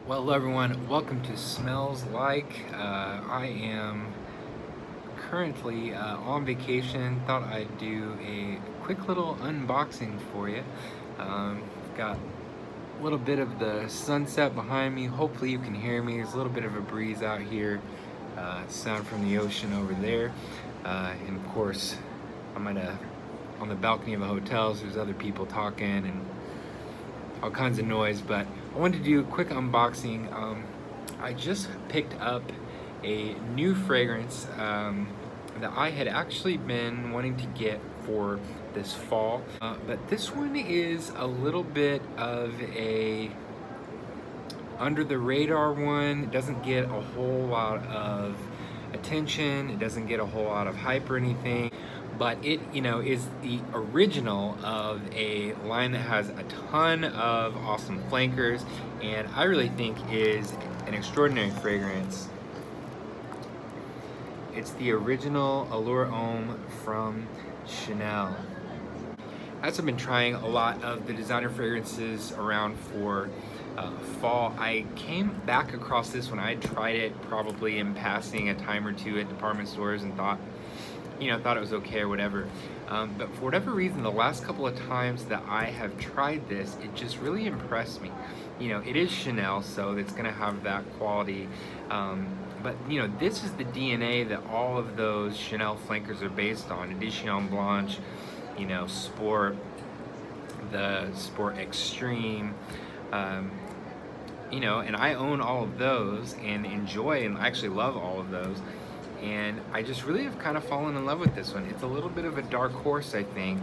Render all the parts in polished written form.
Well, hello everyone, welcome to Smells Like. I am currently on vacation. Thought I'd do a quick little unboxing for you. Got a little bit of the sunset behind me. Hopefully you can hear me. There's a little bit of a breeze out here. Sound from the ocean over there. And of course, I'm on the balcony of a hotel, so there's other people talking and all kinds of noise, but I wanted to do a quick unboxing. I just picked up a new fragrance that I had actually been wanting to get for this fall, but this one is a little bit of a under the radar one. It doesn't get a whole lot of attention, it doesn't get a whole lot of hype or anything, but it, is the original of a line that has a ton of awesome flankers, and I really think is an extraordinary fragrance. It's the original Allure Homme from Chanel. As I've been trying a lot of the designer fragrances around for fall, I came back across this one. I had tried it probably in passing a time or two at department stores and thought it was okay or whatever. But for whatever reason, the last couple of times that I have tried this, it just really impressed me. It is Chanel, so it's gonna have that quality. But this is the DNA that all of those Chanel flankers are based on. Edition Blanche, Sport, the Sport Extreme, and I own all of those and enjoy and actually love all of those. And I just really have kind of fallen in love with this one. It's a little bit of a dark horse, I think,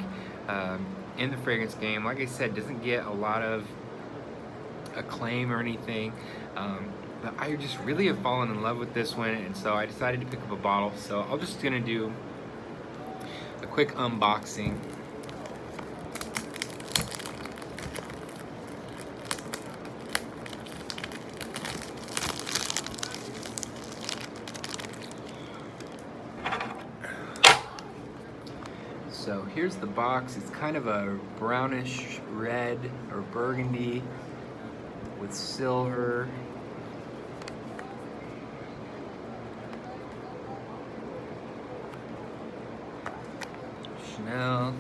in the fragrance game. Like I said, doesn't get a lot of acclaim or anything, but I just really have fallen in love with this one, and so I decided to pick up a bottle. So I'm just gonna do a quick unboxing. So here's the box. It's kind of a brownish red or burgundy with silver. Chanel.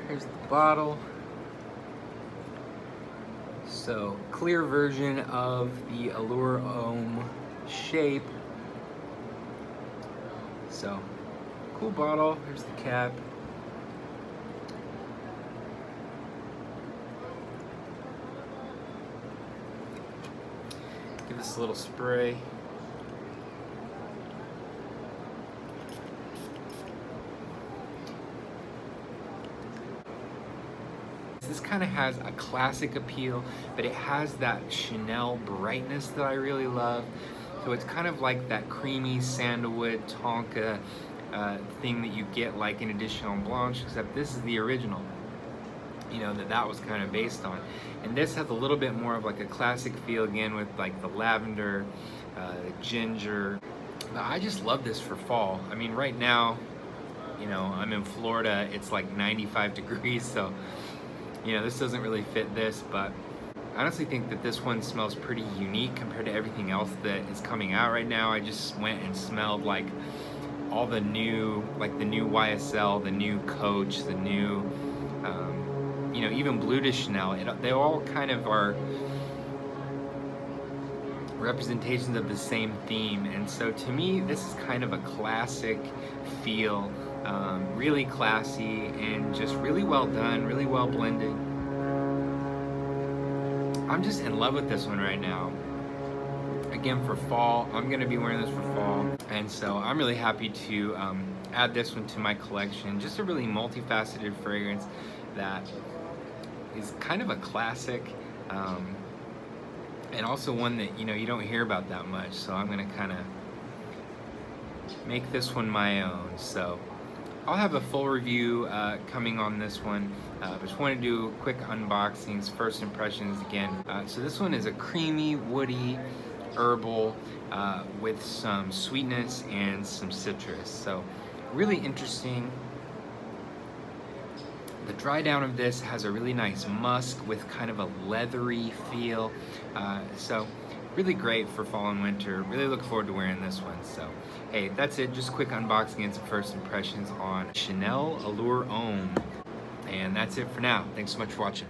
Here's the bottle. So, clear version of the Allure Homme shape. So, cool bottle. Here's the cap. Give this a little spray. This kind of has a classic appeal, but it has that Chanel brightness that I really love. So it's kind of like that creamy sandalwood tonka thing that you get like in Edition Blanche, except this is the original, that was kind of based on. And this has a little bit more of like a classic feel again with like the lavender, the ginger. But I just love this for fall. I mean, right now, I'm in Florida, it's like 95 degrees, so this doesn't really fit this, but I honestly think that this one smells pretty unique compared to everything else that is coming out right now. I just went and smelled like all the new, like the new YSL, the new Coach, the new, even Blue de Chanel. They all kind of are representations of the same theme, and so to me, this is kind of a classic feel. Really classy and just really well done, really well blended. I'm just in love with this one right now. Again, for fall, I'm gonna be wearing this for fall, and so I'm really happy to add this one to my collection. Just a really multifaceted fragrance that is kind of a classic, and also one that you don't hear about that much. So I'm gonna kind of make this one my own. So I'll have a full review coming on this one, but just want to do quick unboxings, first impressions again. So this one is a creamy, woody, herbal with some sweetness and some citrus. So really interesting. The dry down of this has a really nice musk with kind of a leathery feel. So really great for fall and winter. Really look forward to wearing this one. So hey, that's it. Just a quick unboxing and some first impressions on Chanel Allure Homme. And that's it for now. Thanks so much for watching.